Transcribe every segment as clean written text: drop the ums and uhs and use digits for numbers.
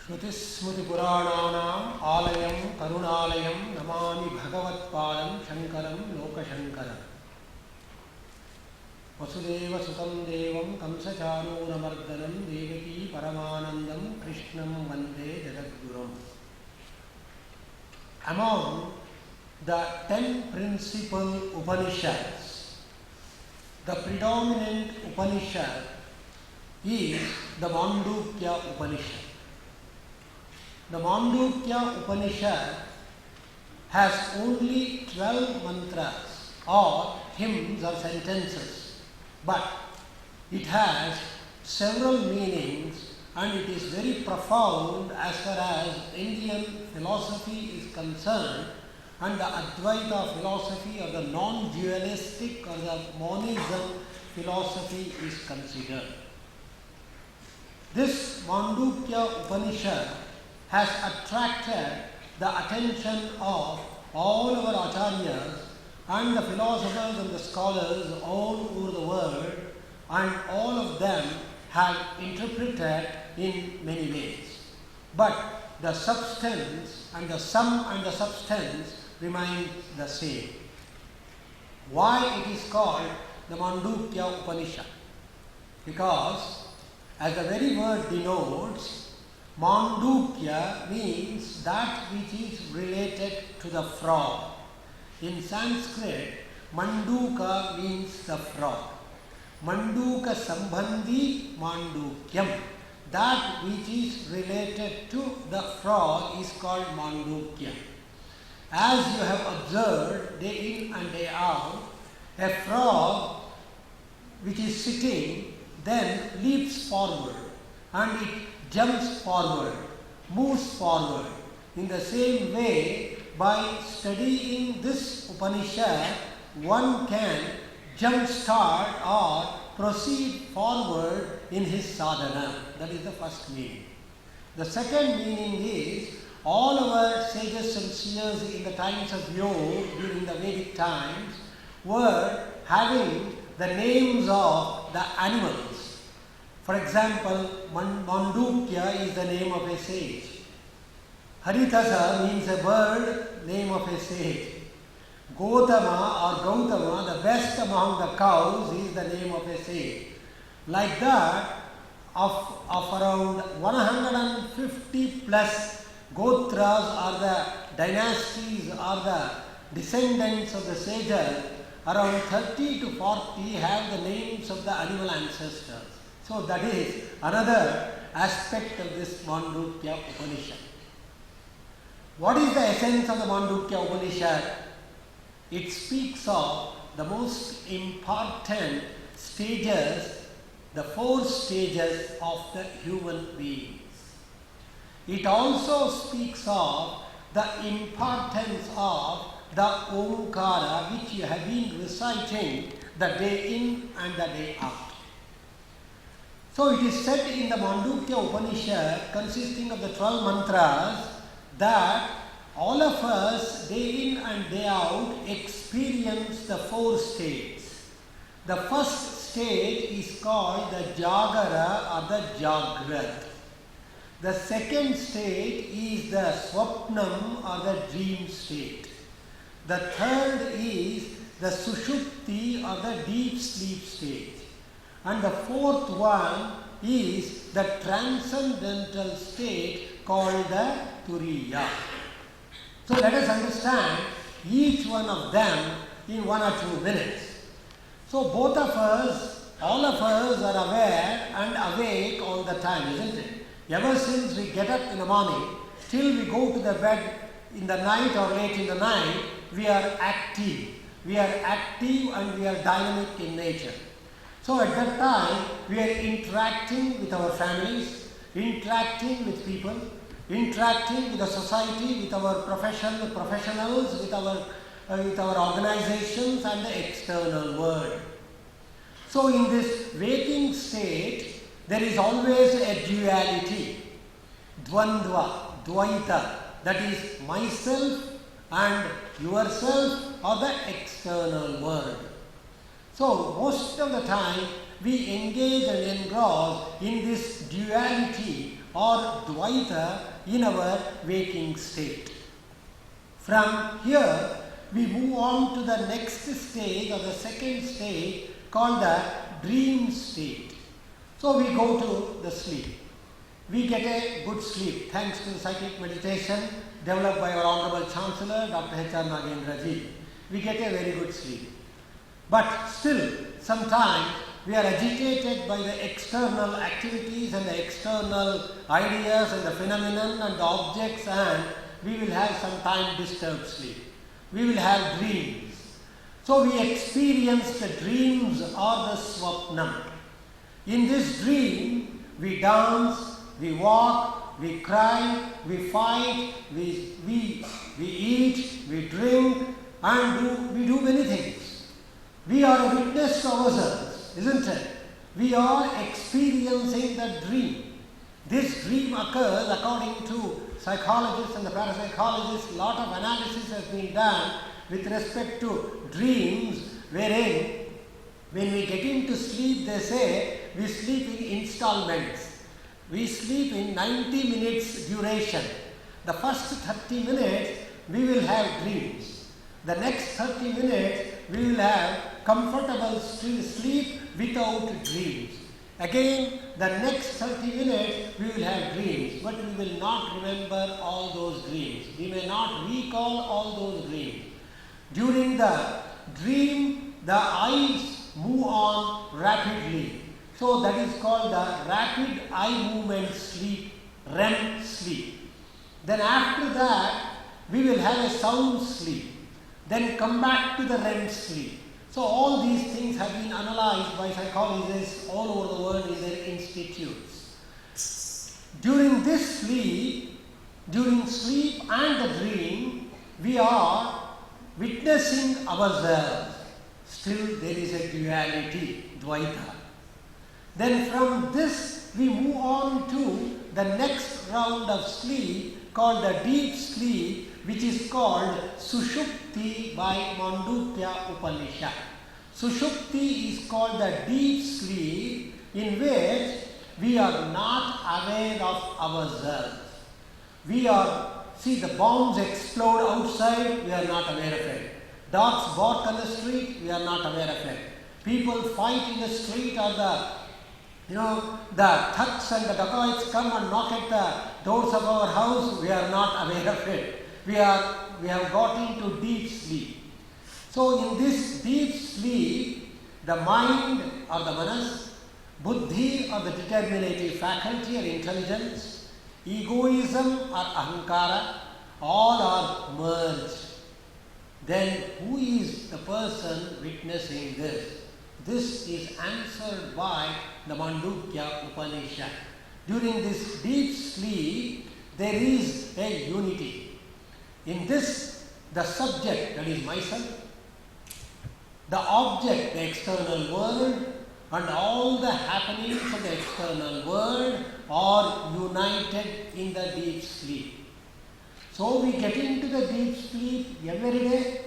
श्रुतिस्मृतिपुराणानाम् आलयं करुणालयं नमामि भगवत्पादं शङ्करं लोकशङ्करम् वसुदेवसुतं देवं कंसचाणूरमर्दनं देवकी परमानन्दं कृष्णं वन्दे जगद्गुरुम्. Among the 10 principal Upanishads, the predominant Upanishad is the Mandukya Upanishad. The Mandukya Upanishad has only 12 mantras or hymns or sentences, but it has several meanings and it is very profound as far as Indian philosophy is concerned, and the Advaita philosophy or the non-dualistic or the monism philosophy is considered. This Mandukya Upanishad has attracted the attention of all our acharyas and the philosophers and the scholars all over the world, and all of them have interpreted in many ways. But the substance and the sum and the substance remain the same. Why it is called the Mandukya Upanishad? Because, as the very word denotes, Mandukya means that which is related to the frog. In Sanskrit, Manduka means the frog. Manduka Sambandhi Mandukyam. That which is related to the frog is called Mandukya. As you have observed day in and day out, a frog which is sitting then leaps forward and it jumps forward, moves forward. In the same way, by studying this Upanishad, one can jump start or proceed forward in his sadhana. That is the first meaning. The second meaning is, all our sages and seers in the times of yore, during the Vedic times, were having the names of the animals. For example, Mandukya is the name of a sage. Haritasa means a bird, name of a sage. Gotama or Gautama, the best among the cows, is the name of a sage. Like that, of around 150 plus Gotras or the dynasties or the descendants of the sages, around 30 to 40 have the names of the animal ancestors. So that is another aspect of this Mandukya Upanishad. What is the essence of the Mandukya Upanishad? It speaks of the most important stages, the 4 stages of the human beings. It also speaks of the importance of the Omkara, which you have been reciting the day in and the day out. So it is said in the Mandukya Upanishad, consisting of the 12 mantras, that all of us day in and day out experience the 4 states. The first state is called the Jagara or the Jagrat. The second state is the Swapnam or the dream state. The third is the Sushupti or the deep sleep state. And the fourth one is the transcendental state called the Turiya. So let us understand each one of them in 1 or 2 minutes. So both of us, all of us are aware and awake all the time, isn't it? Ever since we get up in the morning, till we go to the bed in the night or late in the night, we are active. We are active and we are dynamic in nature. So at that time, we are interacting with our families, interacting with people, interacting with the society, with our professionals, with our organizations and the external world. So in this waking state, there is always a duality, dvandva, dvaita, that is myself and yourself or the external world. So most of the time we engage and engross in this duality or Dvaita in our waking state. From here, we move on to the next stage or the second stage called the dream state. So we go to the sleep. We get a good sleep thanks to cyclic meditation developed by our Honorable Chancellor, Dr. H.R. Nagendra ji. We get a very good sleep. But still, sometimes we are agitated by the external activities and the external ideas and the phenomenon and the objects, and we will have sometimes disturbed sleep. We will have dreams. So we experience the dreams or the swapnam. In this dream, we dance, we walk, we cry, we fight, we eat, we drink, and we do many things. We are a witness to ourselves, isn't it? We are experiencing the dream. This dream occurs according to psychologists and the parapsychologists. A lot of analysis has been done with respect to dreams, wherein when we get into sleep, they say we sleep in installments. We sleep in 90 minutes duration. The first 30 minutes we will have dreams. The next 30 minutes we will have comfortable sleep without dreams. Again, the next 30 minutes we will have dreams, but we will not remember all those dreams. We may not recall all those dreams. During the dream, the eyes move on rapidly. So that is called the rapid eye movement sleep, REM sleep. Then after that, we will have a sound sleep. Then come back to the REM sleep. So all these things have been analyzed by psychologists all over the world in their institutes. During this sleep, during sleep and the dream, we are witnessing ourselves. Still there is a duality, Dvaita. Then from this we move on to the next round of sleep called the deep sleep, which is called Sushupti by Mandukya Upanishad. Sushupti is called the deep sleep in which we are not aware of ourselves. We are, see, the bombs explode outside, we are not aware of it. Dogs bark on the street, we are not aware of it. People fight in the street, or the thugs and the dacoits come and knock at the doors of our house, we are not aware of it. We have got into deep sleep. So in this deep sleep, the mind or the manas, buddhi or the determinative faculty or intelligence, egoism or ahankara, all are merged. Then who is the person witnessing this? This is answered by the Mandukya Upanishad. During this deep sleep, there is a unity. In this, the subject, that is myself, the object, the external world, and all the happenings of the external world are united in the deep sleep. So we get into the deep sleep every day,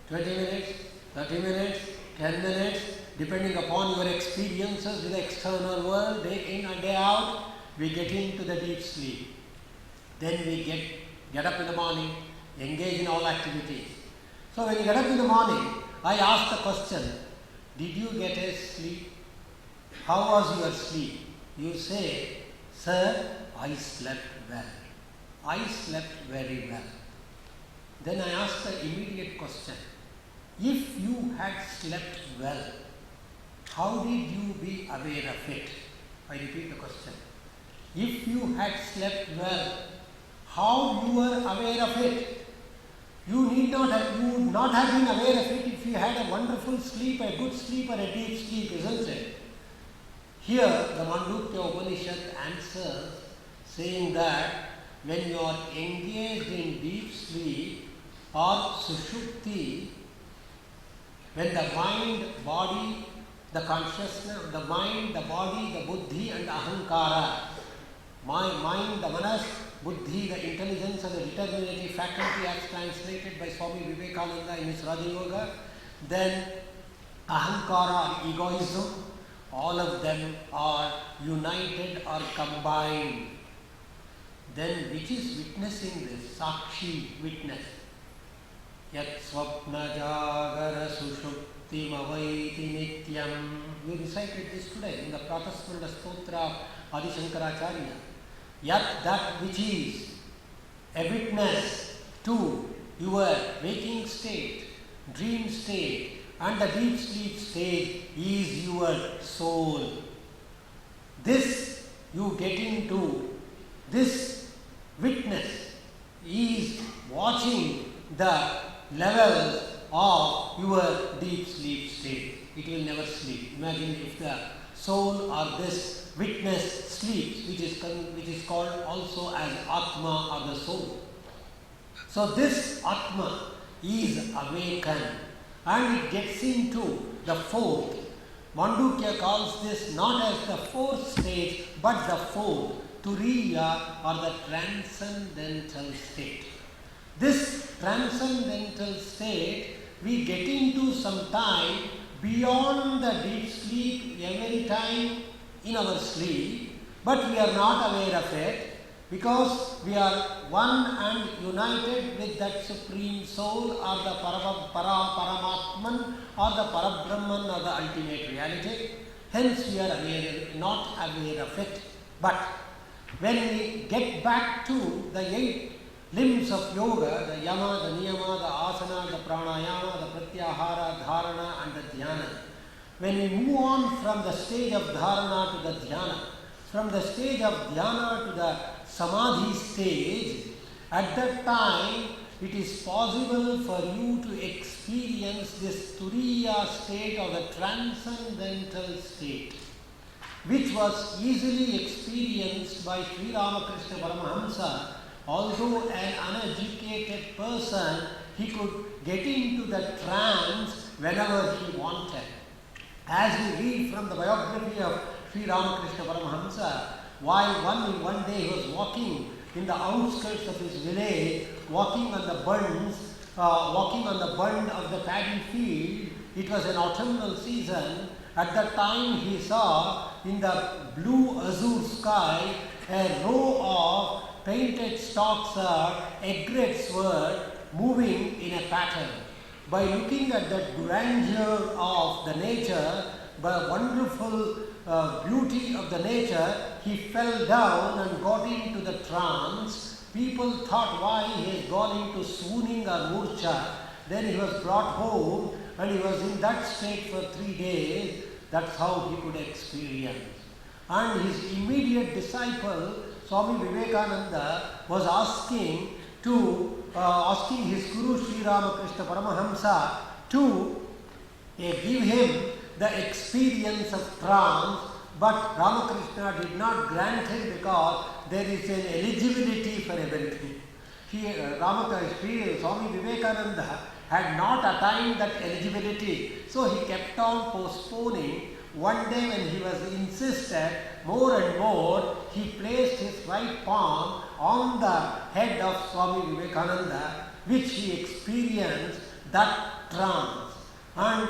20 minutes, 30 minutes, 10 minutes, depending upon your experiences with the external world, day in and day out, we get into the deep sleep. Then we get up in the morning, engage in all activities. So when you get up in the morning, I ask the question, did you get a sleep? How was your sleep? You say, sir, I slept well. I slept very well. Then I ask the immediate question, if you had slept well, how did you be aware of it? I repeat the question. If you had slept well, how you were aware of it? You would not have been aware of it if you had a wonderful sleep, a good sleep, or a deep sleep, isn't it? Here, the Mandukya Upanishad answers saying that when you are engaged in deep sleep or sushupti, when the mind, body, the consciousness, the mind, the body, the buddhi and the ahankara, mind, the manas, buddhi, the intelligence and the determinative faculty as translated by Swami Vivekananda in his Raja Yoga, then ahankara, egoism, all of them are united or combined. then which is witnessing this? Sakshi, witness. Yat swapna jagara sushupti mavaiti nityam. We recited this today in the Pratasmanda Stotra of Adi Shankaracharya. Yat, that which is a witness to your waking state, dream state, and the deep sleep state is your soul. This you get into, this witness is watching the levels of your deep sleep state. It will never sleep. Imagine if the soul or this witness sleeps, which is called also as Atma or the soul. So this Atma is awakened and it gets into the fourth. Mandukya calls this not as the fourth stage but the fourth, Turiya, or the transcendental state. This transcendental state we get into some time beyond the deep sleep every time in our sleep, but we are not aware of it because we are one and united with that Supreme Soul or the Paramatman or the Parabrahman or the ultimate reality. Hence we are not aware of it. But when we get back to the 8 limbs of yoga, the yama, the niyama, the asana, the pranayama, the pratyahara, dharana and the dhyana, when we move on from the stage of dharana to the dhyana, from the stage of dhyana to the samadhi stage, at that time it is possible for you to experience this turiya state or the transcendental state, which was easily experienced by Sri Ramakrishna Paramahamsa. Although an uneducated person, he could get into the trance whenever he wanted. As we read from the biography of Sri Ramakrishna Paramahamsa, while one day he was walking in the outskirts of his village, walking on the bund of the paddy field. It was an autumnal season. At that time he saw in the blue azure sky a row of painted stalks of egret sword moving in a pattern. By looking at that grandeur of the nature, by wonderful beauty of the nature, he fell down and got into the trance. People thought why he has gone into swooning or murcha. Then he was brought home and he was in that state for 3 days. That's how he could experience. And his immediate disciple, Swami Vivekananda, was asking his Guru Sri Ramakrishna Paramahamsa to give him the experience of trance, but Ramakrishna did not grant him because there is an eligibility for everything. Swami Vivekananda had not attained that eligibility, so he kept on postponing. One day when he was insisted more and more, he placed his right palm on the head of Swami Vivekananda, which he experienced that trance. And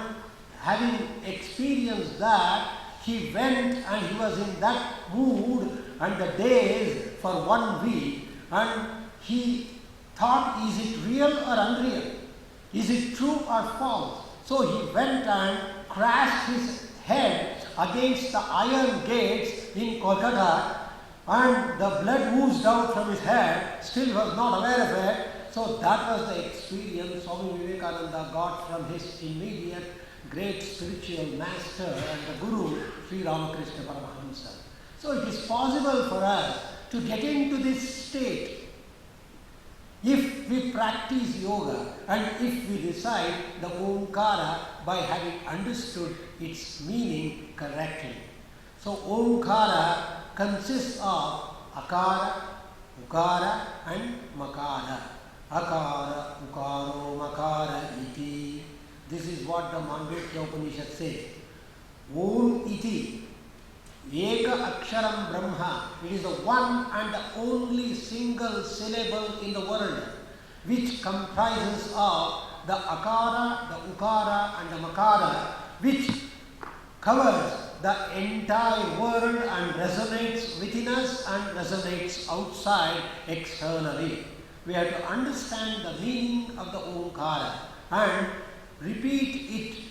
having experienced that, he went and he was in that mood and the days for 1 week, and he thought, is it real or unreal? Is it true or false? So he went and crashed his head against the iron gates in Kolkata, and the blood oozed out from his head. Still was not aware of it. So that was the experience Swami Vivekananda got from his immediate great spiritual master and the Guru, Sri Ramakrishna Paramahamsa. So it is possible for us to get into this state if we practice yoga and if we recite the Omkara by having understood its meaning correctly. So Omkara consists of Akara, Ukara and Makara. Akara, Ukaro, Makara, Iti. This is what the Mandukya Upanishad says. Om Iti. Eka Aksharam Brahma. It is the one and the only single syllable in the world which comprises of the Akara, the Ukara and the Makara, which covers the entire world and resonates within us and resonates outside externally. We have to understand the meaning of the Omkara and repeat it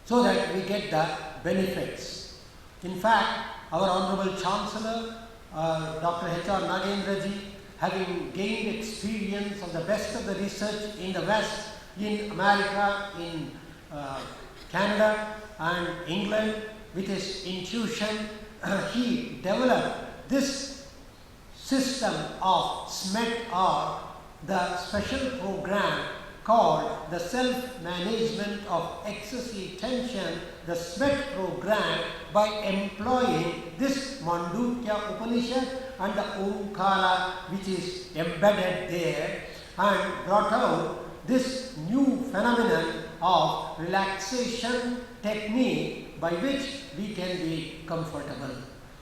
so that we get the benefits. In fact, our Honorable Chancellor, Dr. H.R. Nagendraji, having gained experience of the best of the research in the West, in America, in Canada and England, with his intuition, he developed this system of SMET, or the special program called the Self-Management of Excessive Tension, the SMET program, by employing this Mandukya Upanishad and the Omkara which is embedded there, and brought out this new phenomenon of relaxation technique by which we can be comfortable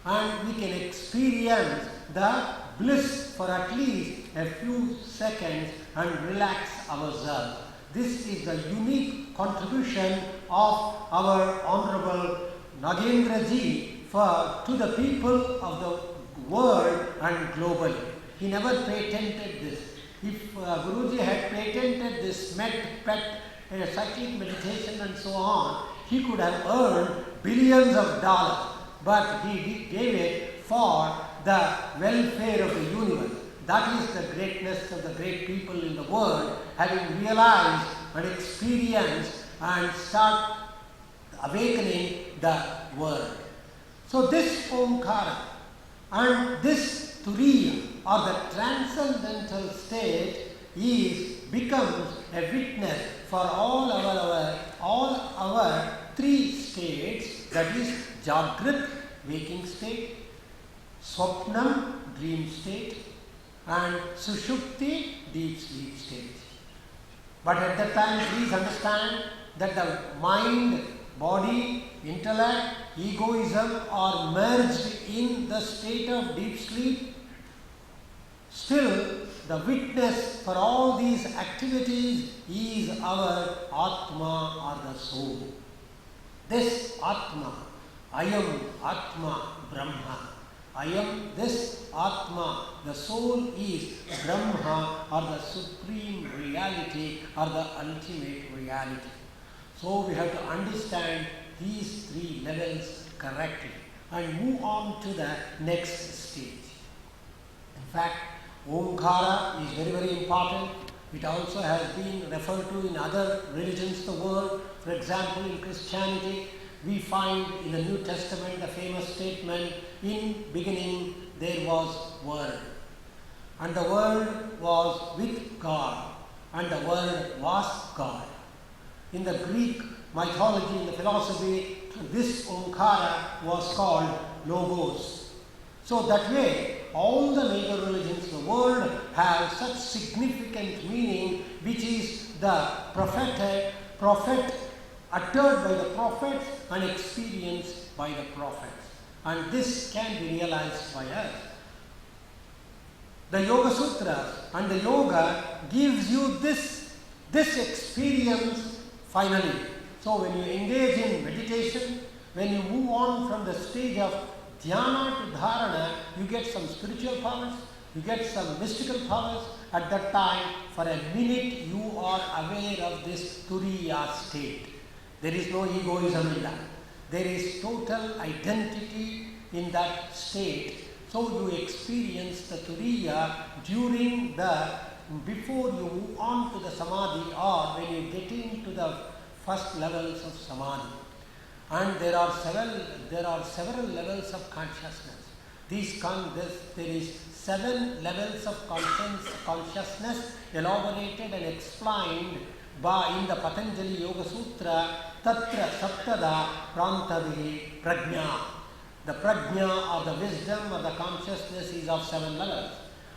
and we can experience the bliss for at least a few seconds and relax ourselves. This is the unique contribution of our Honorable Nagendraji to the people of the world and globally. He never patented this. If Guruji had patented this PET, cyclic meditation and so on, he could have earned billions of dollars, but he gave it for the welfare of the universe. That is the greatness of the great people in the world, having realized and experienced and start awakening the world. So this Omkara and this Turiya, or the transcendental state, becomes a witness for all our three states, that is Jagrat, waking state, Swapnam, dream state, and Sushupti, deep sleep state. But at that time, please understand that the mind, body, intellect, egoism are merged in the state of deep sleep. Still, the witness for all these activities is our Atma, or the soul. This Atma, I am Atma Brahma. I am this Atma, the soul is Brahma, or the supreme reality, or the ultimate reality. So we have to understand these three levels correctly and move on to the next stage. In fact, Omkara is very, very important. It also has been referred to in other religions of the world. For example, in Christianity, we find in the New Testament the famous statement, in beginning there was Word, and the Word was with God, and the Word was God. In the Greek mythology, in the philosophy, this Omkara was called Logos. So that way, all the major religions of the world have such significant meaning, which is the prophet uttered by the prophets and experienced by the prophets. And this can be realized by us. The Yoga Sutras and the Yoga gives you this experience finally. So when you engage in meditation, when you move on from the stage of Dhyana to Dharana, you get some spiritual powers, you get some mystical powers. At that time, for a minute, you are aware of this Turiya state. There is no egoism in that. There is total identity in that state. So you experience the Turiya before you move on to the Samadhi, or when you get into the first levels of Samadhi. And there are several levels of consciousness. There is 7 levels of consciousness elaborated and explained in the Patanjali Yoga Sutra, Tatra Saptada Prantavihi Prajna. The Prajna, or the wisdom or the consciousness, is of 7 levels.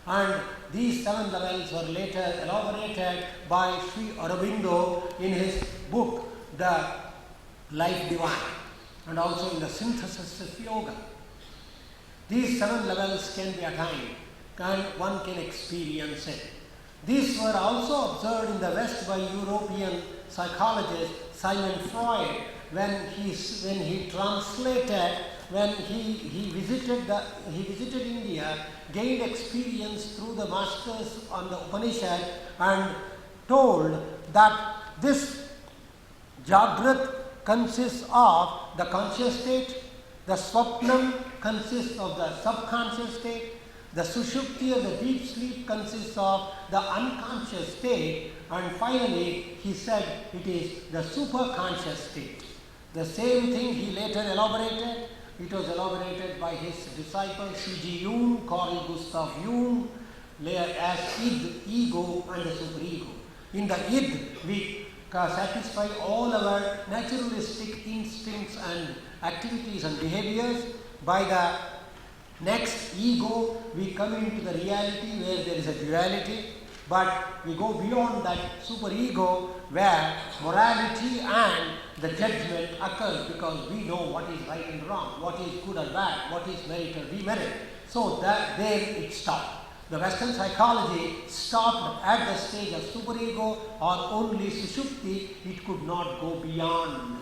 And these 7 levels were later elaborated by Sri Aurobindo in his book, The Life Divine, and also in the Synthesis of Yoga. These 7 levels can be attained and one can experience it. These were also observed in the West by European psychologist Sigmund Freud, when he translated, when he visited India, gained experience through the masters on the Upanishad, and told that this Jagrat consists of the conscious state, the Swapnam consists of the subconscious state, the Sushupti or the deep sleep consists of the unconscious state, and finally he said it is the superconscious state. The same thing he later elaborated. It was elaborated by his disciple C.G. Jung, Carl Gustav Jung, as id, ego and the superego. In the id, we satisfy all our naturalistic instincts and activities and behaviors. By the next ego, we come into the reality where there is a duality, but we go beyond that superego where morality and the judgment occurs, because we know what is right and wrong, what is good or bad, what is merit or demerit. So that there it stopped. The Western psychology stopped at the stage of superego or only sushupti. It could not go beyond.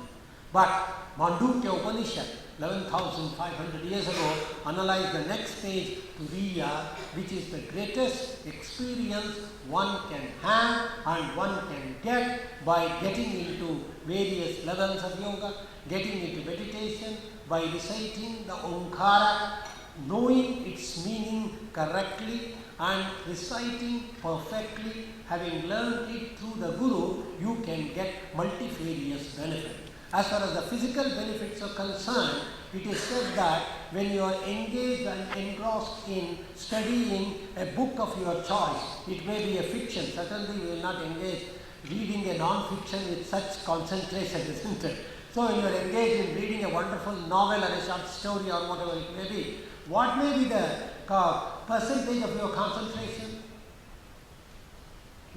But Mandukya Upanishad, 11,500 years ago, analyzed the next stage, Turiya, which is the greatest experience one can have and one can get by getting into various levels of yoga, getting into meditation, by reciting the Omkara, knowing its meaning correctly and reciting perfectly. Having learned it through the Guru, you can get multifarious benefit. As far as the physical benefits are concerned, it is said that when you are engaged and engrossed in studying a book of your choice, it may be a fiction, certainly you will not engage reading a non-fiction with such concentration, isn't it? So when you are engaged in reading a wonderful novel or a short story or whatever it may be, what may be the percentage of your concentration?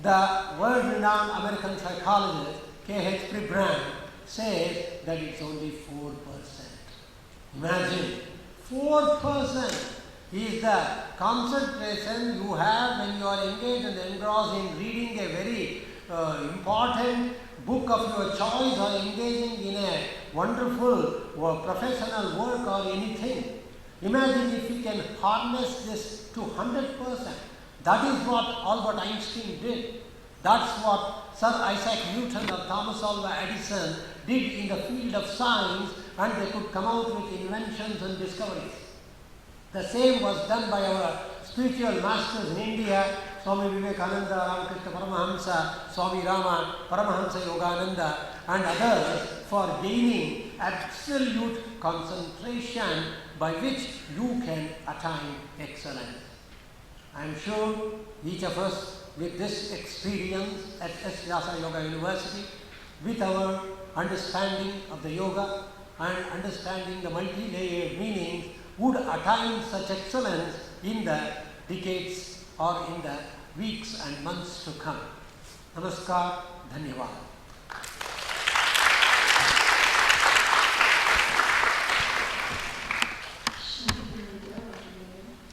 The world-renowned American psychologist K.H. Pribram says that it's only 4%. Imagine, 4% is the concentration you have when you are engaged and engrossed in reading a very important book of your choice or engaging in a wonderful professional work or anything. Imagine if you can harness this to 100%. That is what Albert Einstein did. That's what Sir Isaac Newton or Thomas Alva Edison did in the field of science, and they could come out with inventions and discoveries. The same was done by our spiritual masters in India, Swami Vivekananda, Ramakrishna Paramahamsa, Swami Rama, Paramahamsa Yogananda and others, for gaining absolute concentration by which you can attain excellence. I am sure each of us with this experience at S-VYASA Yoga University, with our understanding of the yoga and understanding the multi-layered meanings, would attain such excellence in the decades or in the weeks and months to come. Namaskar, Dhanyavad.